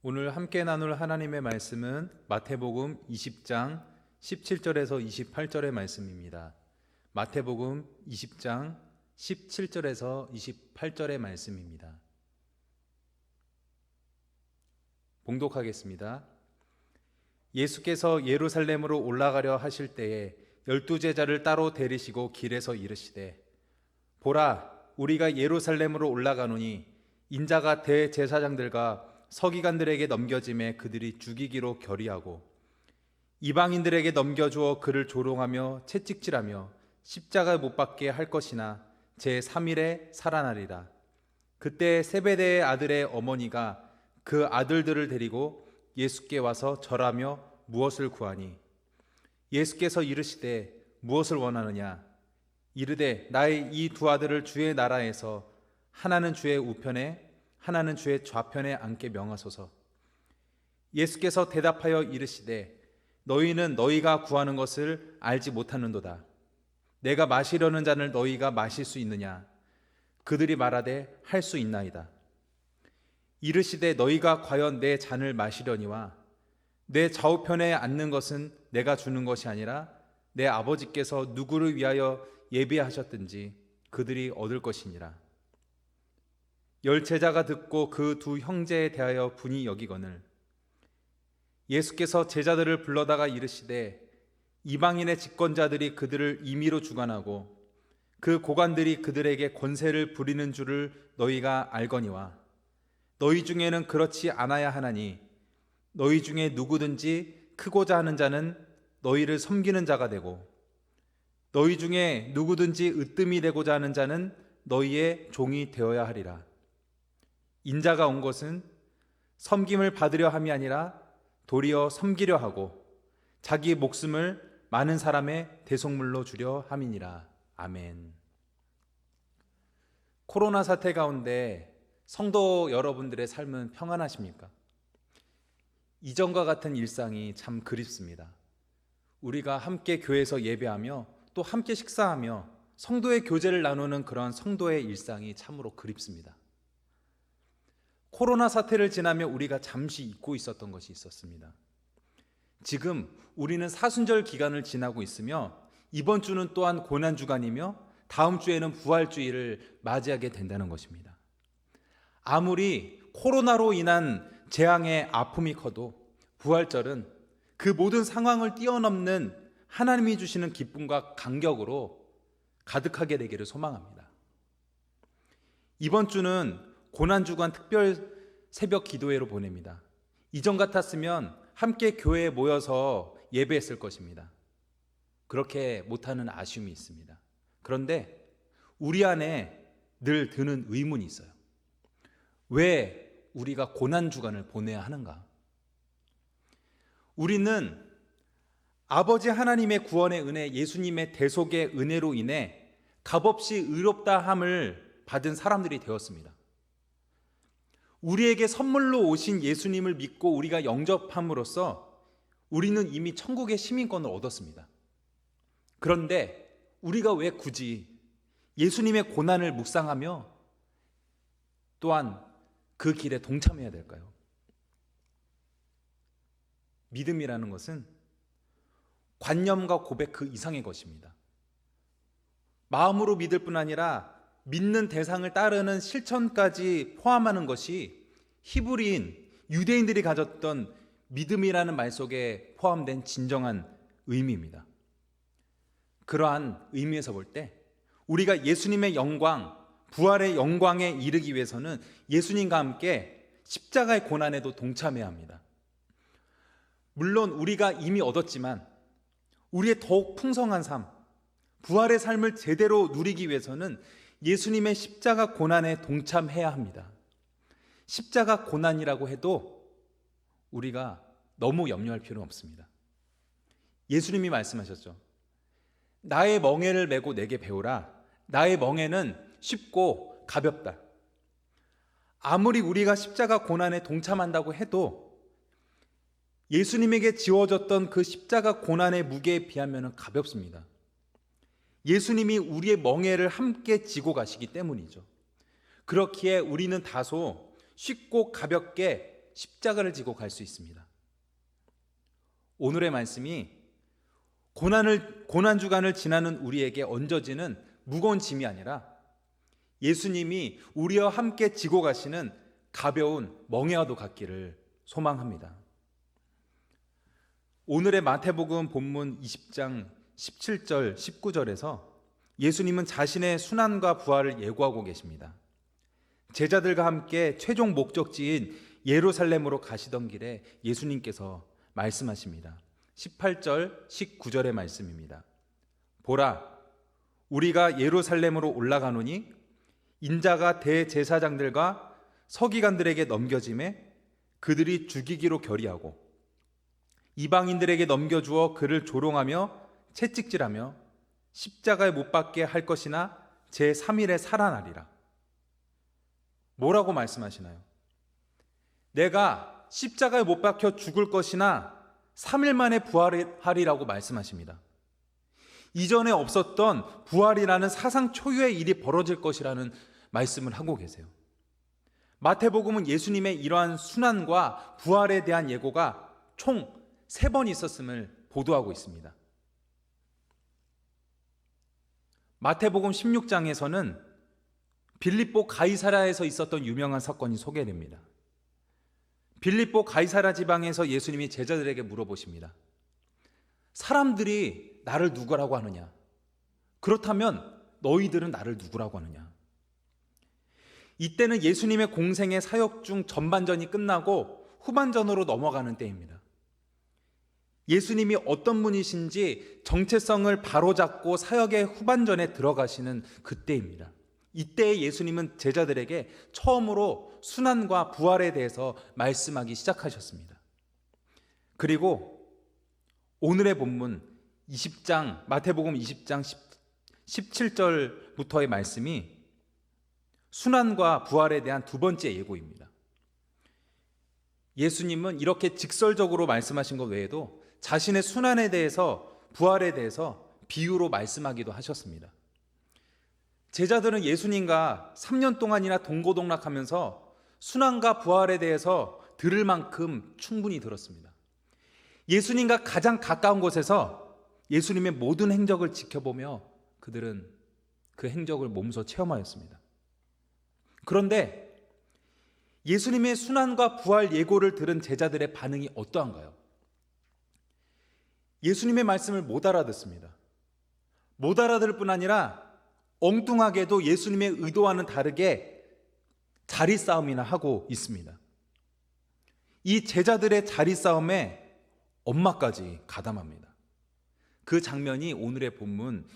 오늘 함께 나눌 하나님의 말씀은 마태복음 20장 17절에서 28절의 말씀입니다. 마태복음 20장 17절에서 28절의 말씀입니다. 봉독하겠습니다. 예수께서 예루살렘으로 올라가려 하실 때에 12제자를 따로 데리시고 길에서 이르시되, 보라, 우리가 예루살렘으로 올라가노니 인자가 대제사장들과 서기관들에게 넘겨짐에 그들이 죽이기로 결의하고 이방인들에게 넘겨주어 그를 조롱하며 채찍질하며 십자가에 못 박게 할 것이나 제3일에 살아나리라. 그때 세베대의 아들의 어머니가 그 아들들을 데리고 예수께 와서 절하며 무엇을 구하니, 예수께서 이르시되 무엇을 원하느냐. 이르되 나의 이 두 아들을 주의 나라에서 하나는 주의 우편에 하나는 주의 좌편에 앉게 명하소서. 예수께서 대답하여 이르시되 너희는 너희가 구하는 것을 알지 못하는도다. 내가 마시려는 잔을 너희가 마실 수 있느냐. 그들이 말하되 할 수 있나이다. 이르시되 너희가 과연 내 잔을 마시려니와 내 좌우편에 앉는 것은 내가 주는 것이 아니라 내 아버지께서 누구를 위하여 예비하셨든지 그들이 얻을 것이니라. 열 제자가 듣고 그 두 형제에 대하여 분이 여기거늘 예수께서 제자들을 불러다가 이르시되 이방인의 집권자들이 그들을 임의로 주관하고 그 고관들이 그들에게 권세를 부리는 줄을 너희가 알거니와 너희 중에는 그렇지 않아야 하나니 너희 중에 누구든지 크고자 하는 자는 너희를 섬기는 자가 되고 너희 중에 누구든지 으뜸이 되고자 하는 자는 너희의 종이 되어야 하리라. 인자가 온 것은 섬김을 받으려 함이 아니라 도리어 섬기려 하고 자기 목숨을 많은 사람의 대속물로 주려 함이니라. 아멘. 코로나 사태 가운데 성도 여러분들의 삶은 평안하십니까? 이전과 같은 일상이 참 그립습니다. 우리가 함께 교회에서 예배하며 또 함께 식사하며 성도의 교제를 나누는 그런 성도의 일상이 참으로 그립습니다. 코로나 사태를 지나며 우리가 잠시 잊고 있었던 것이 있었습니다. 지금 우리는 사순절 기간을 지나고 있으며 이번 주는 또한 고난주간이며 다음 주에는 부활주일을 맞이하게 된다는 것입니다. 아무리 코로나로 인한 재앙의 아픔이 커도 부활절은 그 모든 상황을 뛰어넘는 하나님이 주시는 기쁨과 감격으로 가득하게 되기를 소망합니다. 이번 주는 고난주간 특별 새벽 기도회로 보냅니다. 이전 같았으면 함께 교회에 모여서 예배했을 것입니다. 그렇게 못하는 아쉬움이 있습니다. 그런데 우리 안에 늘 드는 의문이 있어요. 왜 우리가 고난주간을 보내야 하는가? 우리는 아버지 하나님의 구원의 은혜, 예수님의 대속의 은혜로 인해 값없이 의롭다함을 받은 사람들이 되었습니다. 우리에게 선물로 오신 예수님을 믿고 우리가 영접함으로써 우리는 이미 천국의 시민권을 얻었습니다. 그런데 우리가 왜 굳이 예수님의 고난을 묵상하며 또한 그 길에 동참해야 될까요? 믿음이라는 것은 관념과 고백 그 이상의 것입니다. 마음으로 믿을 뿐 아니라 믿는 대상을 따르는 실천까지 포함하는 것이 히브리인 유대인들이 가졌던 믿음이라는 말 속에 포함된 진정한 의미입니다. 그러한 의미에서 볼 때 우리가 예수님의 영광, 부활의 영광에 이르기 위해서는 예수님과 함께 십자가의 고난에도 동참해야 합니다. 물론 우리가 이미 얻었지만 우리의 더욱 풍성한 삶, 부활의 삶을 제대로 누리기 위해서는 예수님의 십자가 고난에 동참해야 합니다. 십자가 고난이라고 해도 우리가 너무 염려할 필요는 없습니다. 예수님이 말씀하셨죠. 나의 멍에를 메고 내게 배우라. 나의 멍에는 쉽고 가볍다. 아무리 우리가 십자가 고난에 동참한다고 해도 예수님에게 지워졌던 그 십자가 고난의 무게에 비하면 가볍습니다. 예수님이 우리의 멍에를 함께 지고 가시기 때문이죠. 그렇기에 우리는 다소 쉽고 가볍게 십자가를 지고 갈 수 있습니다. 오늘의 말씀이 고난 주간을 지나는 우리에게 얹어지는 무거운 짐이 아니라 예수님이 우리와 함께 지고 가시는 가벼운 멍에와도 같기를 소망합니다. 오늘의 마태복음 본문 20장 17절 19절에서 예수님은 자신의 순환과 부활을 예고하고 계십니다. 제자들과 함께 최종 목적지인 예루살렘으로 가시던 길에 예수님께서 말씀하십니다. 18절 19절의 말씀입니다. 보라, 우리가 예루살렘으로 올라가노니 인자가 대제사장들과 서기관들에게 넘겨짐에 그들이 죽이기로 결의하고 이방인들에게 넘겨주어 그를 조롱하며 채찍질하며 십자가에 못 박게 할 것이나 제3일에 살아나리라. 뭐라고 말씀하시나요? 내가 십자가에 못 박혀 죽을 것이나 3일 만에 부활하리라고 말씀하십니다. 이전에 없었던 부활이라는 사상 초유의 일이 벌어질 것이라는 말씀을 하고 계세요. 마태복음은 예수님의 이러한 순환과 부활에 대한 예고가 총 3번 있었음을 보도하고 있습니다. 마태복음 16장에서는 빌립보 가이사랴에서 있었던 유명한 사건이 소개됩니다. 빌립보 가이사랴 지방에서 예수님이 제자들에게 물어보십니다. 사람들이 나를 누구라고 하느냐? 그렇다면 너희들은 나를 누구라고 하느냐? 이때는 예수님의 공생의 사역 중 전반전이 끝나고 후반전으로 넘어가는 때입니다. 예수님이 어떤 분이신지 정체성을 바로잡고 사역의 후반전에 들어가시는 그때입니다. 이때 예수님은 제자들에게 처음으로 순환과 부활에 대해서 말씀하기 시작하셨습니다. 그리고 오늘의 본문 20장 마태복음 20장 17절부터의 말씀이 순환과 부활에 대한 두 번째 예고입니다. 예수님은 이렇게 직설적으로 말씀하신 것 외에도 자신의 순환에 대해서 부활에 대해서 비유로 말씀하기도 하셨습니다. 제자들은 예수님과 3년 동안이나 동고동락하면서 순환과 부활에 대해서 들을 만큼 충분히 들었습니다. 예수님과 가장 가까운 곳에서 예수님의 모든 행적을 지켜보며 그들은 그 행적을 몸소 체험하였습니다. 그런데 예수님의 순환과 부활 예고를 들은 제자들의 반응이 어떠한가요? 예수님의 말씀을 못 알아듣습니다. 못 알아들을 뿐 아니라 엉뚱하게도 예수님의 의도와는 다르게 자리 싸움이나 하고 있습니다. 이 제자들의 자리 싸움에 엄마까지 가담합니다. 그 장면이 오늘의 본문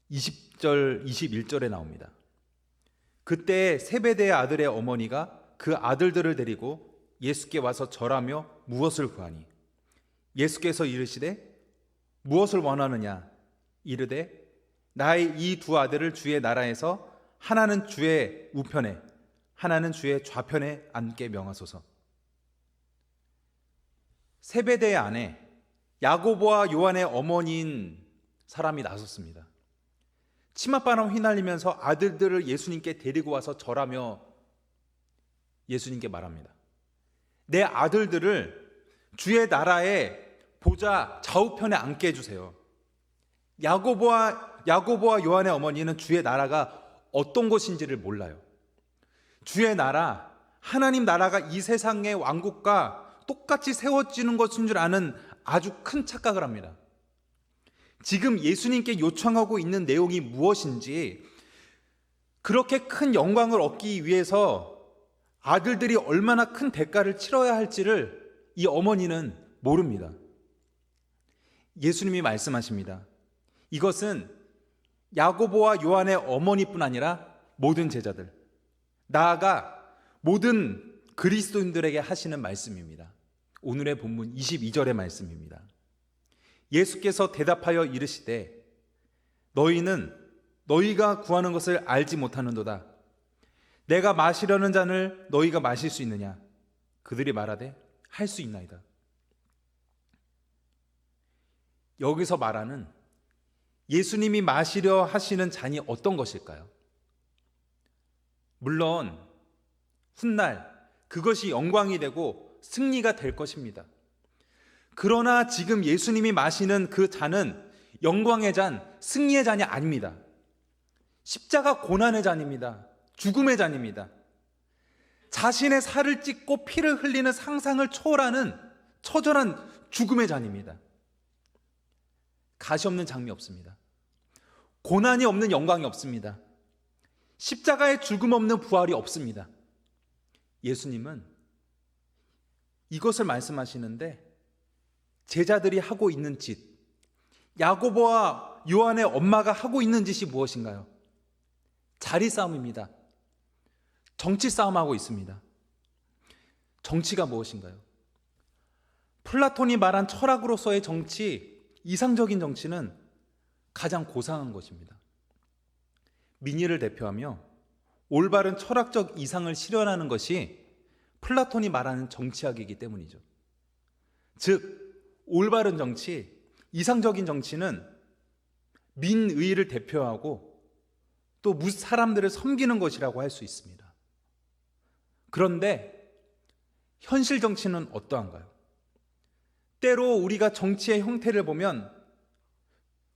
20절, 21절에 나옵니다. 그때 세베대의 아들의 어머니가 그 아들들을 데리고 예수께 와서 절하며 무엇을 구하니 예수께서 이르시되 무엇을 원하느냐 이르되 나의 이 두 아들을 주의 나라에서 하나는 주의 우편에 하나는 주의 좌편에 앉게 명하소서. 세베대의 아내 야고보와 요한의 어머니인 사람이 나섰습니다. 치맛바람 휘날리면서 아들들을 예수님께 데리고 와서 절하며 예수님께 말합니다. 내 아들들을 주의 나라의 보좌 좌우편에 앉게 해주세요. 야고보와 요한의 어머니는 주의 나라가 어떤 곳인지를 몰라요. 주의 나라, 하나님 나라가 이 세상의 왕국과 똑같이 세워지는 것인 줄 아는 아주 큰 착각을 합니다. 지금 예수님께 요청하고 있는 내용이 무엇인지, 그렇게 큰 영광을 얻기 위해서 아들들이 얼마나 큰 대가를 치러야 할지를 이 어머니는 모릅니다. 예수님이 말씀하십니다. 이것은 야고보와 요한의 어머니뿐 아니라 모든 제자들, 나아가 모든 그리스도인들에게 하시는 말씀입니다. 오늘의 본문 22절의 말씀입니다. 예수께서 대답하여 이르시되 너희는 너희가 구하는 것을 알지 못하는도다. 내가 마시려는 잔을 너희가 마실 수 있느냐? 그들이 말하되 할 수 있나이다. 여기서 말하는 예수님이 마시려 하시는 잔이 어떤 것일까요? 물론 훗날 그것이 영광이 되고 승리가 될 것입니다. 그러나 지금 예수님이 마시는 그 잔은 영광의 잔, 승리의 잔이 아닙니다. 십자가 고난의 잔입니다. 죽음의 잔입니다. 자신의 살을 찢고 피를 흘리는 상상을 초월하는 처절한 죽음의 잔입니다. 가시 없는 장미 없습니다. 고난이 없는 영광이 없습니다. 십자가의 죽음 없는 부활이 없습니다. 예수님은 이것을 말씀하시는데 제자들이 하고 있는 짓, 야고보와 요한의 엄마가 하고 있는 짓이 무엇인가요? 자리 싸움입니다. 정치 싸움하고 있습니다. 정치가 무엇인가요? 플라톤이 말한 철학으로서의 정치, 이상적인 정치는 가장 고상한 것입니다. 민의를 대표하며 올바른 철학적 이상을 실현하는 것이 플라톤이 말하는 정치학이기 때문이죠. 즉 올바른 정치, 이상적인 정치는 민의를 대표하고 또 사람들을 섬기는 것이라고 할 수 있습니다. 그런데 현실 정치는 어떠한가요? 때로 우리가 정치의 형태를 보면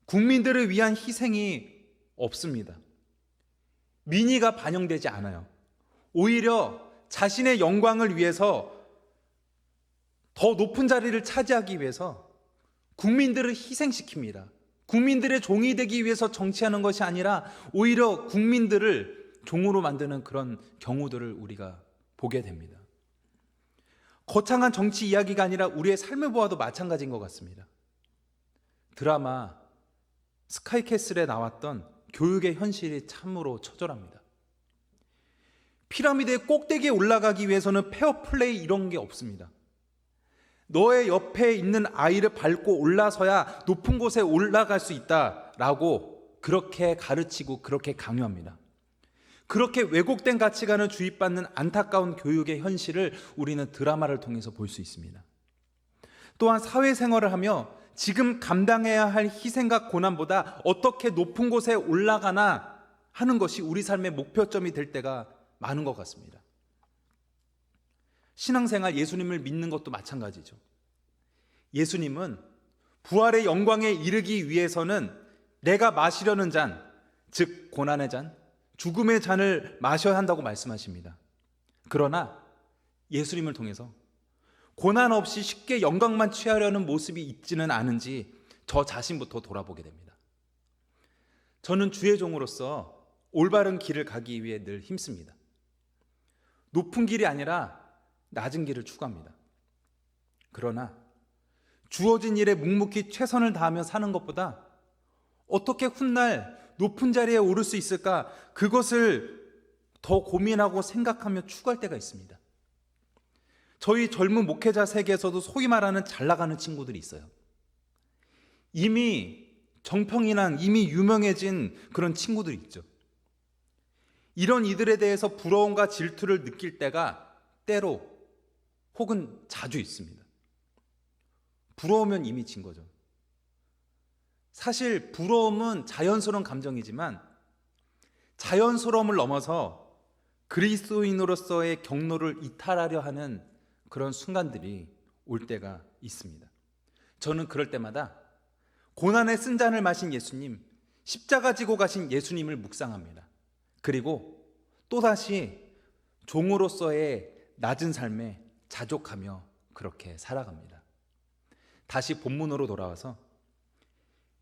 국민들을 위한 희생이 없습니다. 민의가 반영되지 않아요. 오히려 자신의 영광을 위해서 더 높은 자리를 차지하기 위해서 국민들을 희생시킵니다. 국민들의 종이 되기 위해서 정치하는 것이 아니라 오히려 국민들을 종으로 만드는 그런 경우들을 우리가 보게 됩니다. 거창한 정치 이야기가 아니라 우리의 삶을 보아도 마찬가지인 것 같습니다. 드라마 스카이캐슬에 나왔던 교육의 현실이 참으로 처절합니다. 피라미드의 꼭대기에 올라가기 위해서는 페어플레이 이런 게 없습니다. 너의 옆에 있는 아이를 밟고 올라서야 높은 곳에 올라갈 수 있다라고 그렇게 가르치고 그렇게 강요합니다. 그렇게 왜곡된 가치관을 주입받는 안타까운 교육의 현실을 우리는 드라마를 통해서 볼 수 있습니다. 또한 사회생활을 하며 지금 감당해야 할 희생과 고난보다 어떻게 높은 곳에 올라가나 하는 것이 우리 삶의 목표점이 될 때가 많은 것 같습니다. 신앙생활, 예수님을 믿는 것도 마찬가지죠. 예수님은 부활의 영광에 이르기 위해서는 내가 마시려는 잔, 즉 고난의 잔, 죽음의 잔을 마셔야 한다고 말씀하십니다. 그러나 예수님을 통해서 고난 없이 쉽게 영광만 취하려는 모습이 있지는 않은지 저 자신부터 돌아보게 됩니다. 저는 주의 종으로서 올바른 길을 가기 위해 늘 힘씁니다. 높은 길이 아니라 낮은 길을 추구합니다. 그러나 주어진 일에 묵묵히 최선을 다하며 사는 것보다 어떻게 훗날 높은 자리에 오를 수 있을까, 그것을 더 고민하고 생각하며 추구할 때가 있습니다. 저희 젊은 목회자 세계에서도 소위 말하는 잘 나가는 친구들이 있어요. 이미 정평이 난, 이미 유명해진 그런 친구들이 있죠. 이런 이들에 대해서 부러움과 질투를 느낄 때가 때로 혹은 자주 있습니다. 부러우면 이미 진 거죠. 사실 부러움은 자연스러운 감정이지만 자연스러움을 넘어서 그리스도인으로서의 경로를 이탈하려 하는 그런 순간들이 올 때가 있습니다. 저는 그럴 때마다 고난의 쓴 잔을 마신 예수님, 십자가 지고 가신 예수님을 묵상합니다. 그리고 또다시 종으로서의 낮은 삶에 자족하며 그렇게 살아갑니다. 다시 본문으로 돌아와서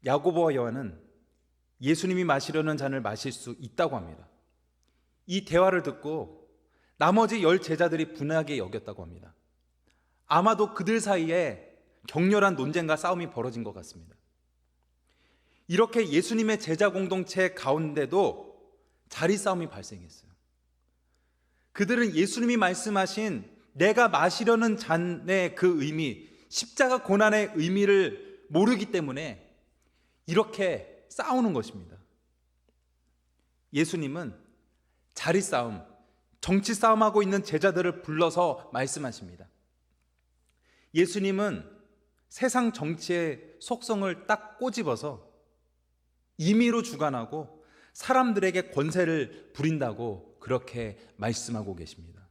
야고보와 요한은 예수님이 마시려는 잔을 마실 수 있다고 합니다. 이 대화를 듣고 나머지 10 제자들이 분하게 여겼다고 합니다. 아마도 그들 사이에 격렬한 논쟁과 싸움이 벌어진 것 같습니다. 이렇게 예수님의 제자 공동체 가운데도 자리 싸움이 발생했어요. 그들은 예수님이 말씀하신 내가 마시려는 잔의 그 의미, 십자가 고난의 의미를 모르기 때문에 이렇게 싸우는 것입니다. 예수님은 자리 싸움, 정치 싸움하고 있는 제자들을 불러서 말씀하십니다. 예수님은 세상 정치의 속성을 딱 꼬집어서 임의로 주관하고 사람들에게 권세를 부린다고 그렇게 말씀하고 계십니다.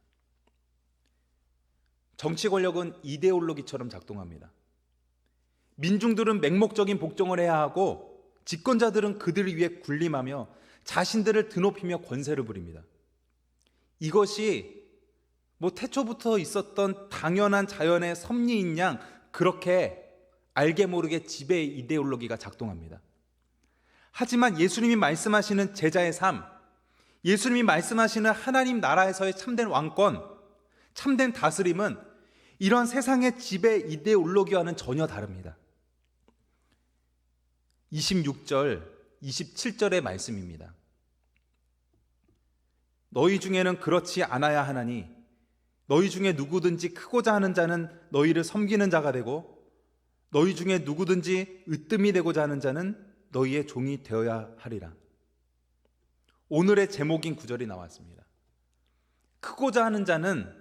정치 권력은 이데올로기처럼 작동합니다. 민중들은 맹목적인 복종을 해야 하고 집권자들은 그들을 위해 군림하며 자신들을 드높이며 권세를 부립니다. 이것이 태초부터 있었던 당연한 자연의 섭리인 양 그렇게 알게 모르게 지배 이데올로기가 작동합니다. 하지만 예수님이 말씀하시는 제자의 삶, 예수님이 말씀하시는 하나님 나라에서의 참된 왕권, 참된 다스림은 이런 세상의 지배 이데올로기와는 전혀 다릅니다. 26절, 27절의 말씀입니다. 너희 중에는 그렇지 않아야 하나니 너희 중에 누구든지 크고자 하는 자는 너희를 섬기는 자가 되고 너희 중에 누구든지 으뜸이 되고자 하는 자는 너희의 종이 되어야 하리라. 오늘의 제목인 구절이 나왔습니다. 크고자 하는 자는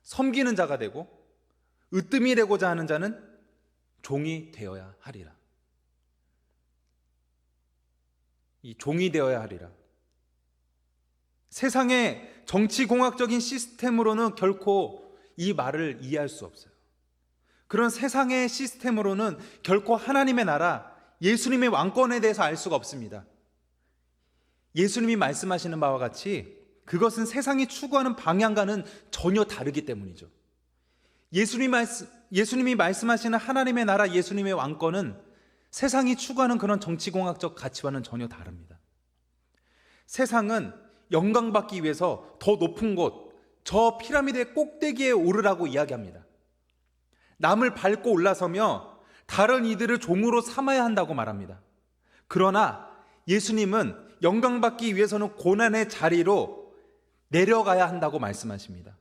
섬기는 자가 되고 으뜸이 되고자 하는 자는 종이 되어야 하리라. 이 종이 되어야 하리라. 세상의 정치공학적인 시스템으로는 결코 이 말을 이해할 수 없어요. 그런 세상의 시스템으로는 결코 하나님의 나라, 예수님의 왕권에 대해서 알 수가 없습니다. 예수님이 말씀하시는 바와 같이 그것은 세상이 추구하는 방향과는 전혀 다르기 때문이죠. 예수님이 말씀하시는 하나님의 나라, 예수님의 왕권은 세상이 추구하는 그런 정치공학적 가치와는 전혀 다릅니다. 세상은 영광받기 위해서 더 높은 곳, 저 피라미드의 꼭대기에 오르라고 이야기합니다. 남을 밟고 올라서며 다른 이들을 종으로 삼아야 한다고 말합니다. 그러나 예수님은 영광받기 위해서는 고난의 자리로 내려가야 한다고 말씀하십니다.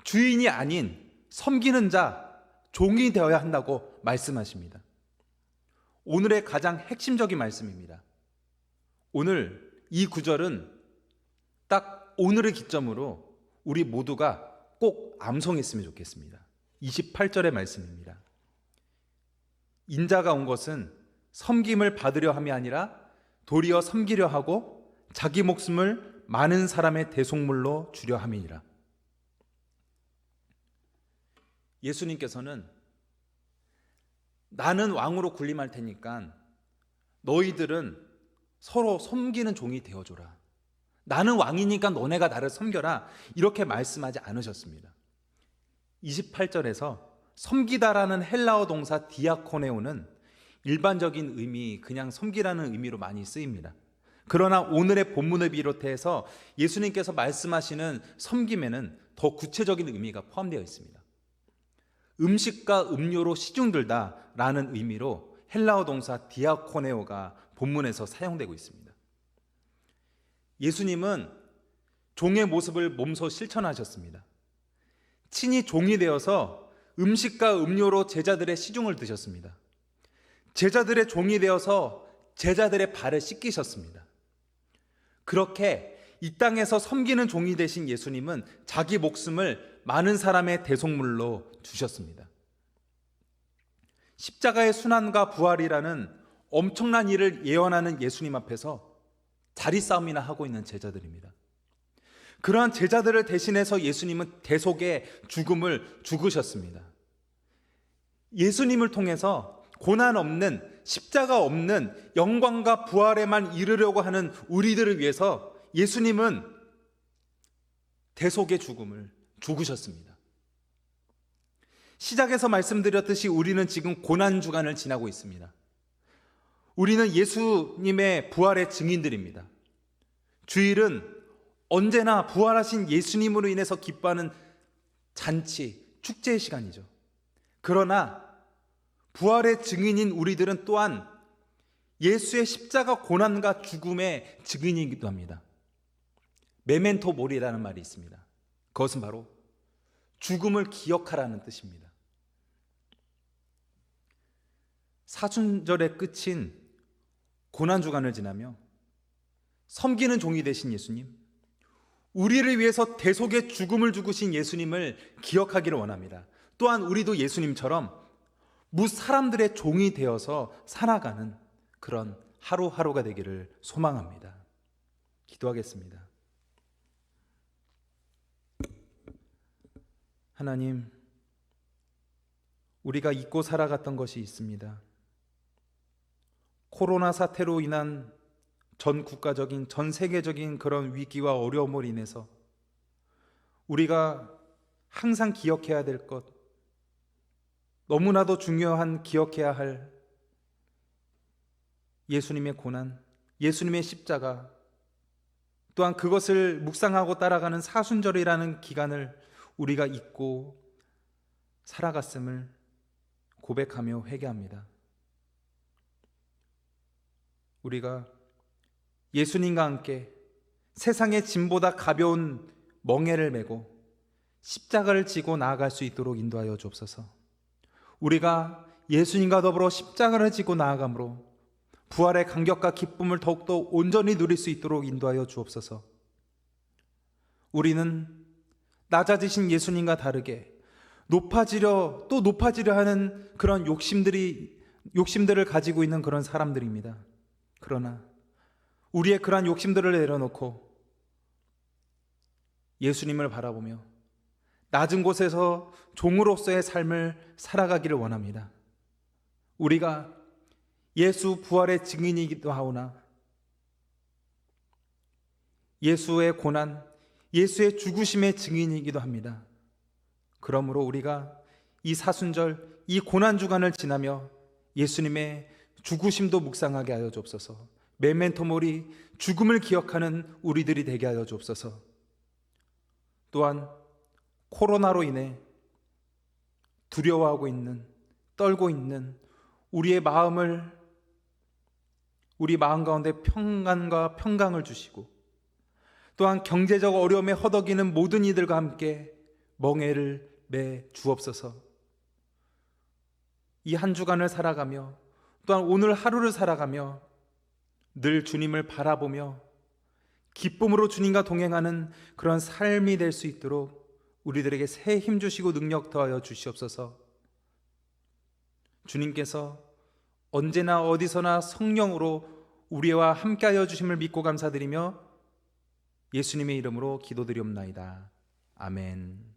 주인이 아닌 섬기는 자, 종이 되어야 한다고 말씀하십니다. 오늘의 가장 핵심적인 말씀입니다. 오늘 이 구절은 딱 오늘을 기점으로 우리 모두가 꼭 암송했으면 좋겠습니다. 28절의 말씀입니다. 인자가 온 것은 섬김을 받으려 함이 아니라 도리어 섬기려 하고 자기 목숨을 많은 사람의 대속물로 주려 함이니라. 예수님께서는 나는 왕으로 군림할 테니까 너희들은 서로 섬기는 종이 되어줘라. 나는 왕이니까 너네가 나를 섬겨라. 이렇게 말씀하지 않으셨습니다. 28절에서 섬기다라는 헬라어 동사 디아코네오는 일반적인 의미, 그냥 섬기라는 의미로 많이 쓰입니다. 그러나 오늘의 본문을 비롯해서 예수님께서 말씀하시는 섬김에는 더 구체적인 의미가 포함되어 있습니다. 음식과 음료로 시중들다라는 의미로 헬라어 동사 디아코네오가 본문에서 사용되고 있습니다. 예수님은 종의 모습을 몸소 실천하셨습니다. 친히 종이 되어서 음식과 음료로 제자들의 시중을 드셨습니다. 제자들의 종이 되어서 제자들의 발을 씻기셨습니다. 그렇게 이 땅에서 섬기는 종이 되신 예수님은 자기 목숨을 많은 사람의 대속물로 주셨습니다. 십자가의 순환과 부활이라는 엄청난 일을 예언하는 예수님 앞에서 자리 싸움이나 하고 있는 제자들입니다. 그러한 제자들을 대신해서 예수님은 대속의 죽음을 죽으셨습니다. 예수님을 통해서 고난 없는, 십자가 없는 영광과 부활에만 이르려고 하는 우리들을 위해서 예수님은 대속의 죽음을 죽으셨습니다. 시작에서 말씀드렸듯이 우리는 지금 고난 주간을 지나고 있습니다. 우리는 예수님의 부활의 증인들입니다. 주일은 언제나 부활하신 예수님으로 인해서 기뻐하는 잔치, 축제의 시간이죠. 그러나 부활의 증인인 우리들은 또한 예수의 십자가 고난과 죽음의 증인이기도 합니다. 메멘토 모리라는 말이 있습니다. 그것은 바로 죽음을 기억하라는 뜻입니다. 사순절의 끝인 고난주간을 지나며 섬기는 종이 되신 예수님, 우리를 위해서 대속의 죽음을 죽으신 예수님을 기억하기를 원합니다. 또한 우리도 예수님처럼 무사람들의 종이 되어서 살아가는 그런 하루하루가 되기를 소망합니다. 기도하겠습니다. 하나님, 우리가 잊고 살아갔던 것이 있습니다. 코로나 사태로 인한 전 국가적인, 전 세계적인 그런 위기와 어려움으로 인해서 우리가 항상 기억해야 될 것, 너무나도 중요한 기억해야 할 예수님의 고난, 예수님의 십자가, 또한 그것을 묵상하고 따라가는 사순절이라는 기간을 우리가 잊고 살아갔음을 고백하며 회개합니다. 우리가 예수님과 함께 세상의 짐보다 가벼운 멍에를 메고 십자가를 지고 나아갈 수 있도록 인도하여 주옵소서. 우리가 예수님과 더불어 십자가를 지고 나아감으로 부활의 감격과 기쁨을 더욱더 온전히 누릴 수 있도록 인도하여 주옵소서. 우리는 낮아지신 예수님과 다르게 높아지려 또 높아지려 하는 그런 욕심들을 가지고 있는 그런 사람들입니다. 그러나 우리의 그러한 욕심들을 내려놓고 예수님을 바라보며 낮은 곳에서 종으로서의 삶을 살아가기를 원합니다. 우리가 예수 부활의 증인이기도 하오나 예수의 고난, 예수의 죽으심의 증인이기도 합니다. 그러므로 우리가 이 사순절, 이 고난주간을 지나며 예수님의 죽으심도 묵상하게 하여 주옵소서. 메멘토 모리, 죽음을 기억하는 우리들이 되게 하여 주옵소서. 또한 코로나로 인해 두려워하고 있는, 떨고 있는 우리 마음 가운데 평안과 평강을 주시고, 또한 경제적 어려움에 허덕이는 모든 이들과 함께 멍에를 매 주옵소서. 이 한 주간을 살아가며, 또한 오늘 하루를 살아가며 늘 주님을 바라보며 기쁨으로 주님과 동행하는 그런 삶이 될 수 있도록 우리들에게 새 힘 주시고 능력 더하여 주시옵소서. 주님께서 언제나 어디서나 성령으로 우리와 함께하여 주심을 믿고 감사드리며 예수님의 이름으로 기도드리옵나이다. 아멘.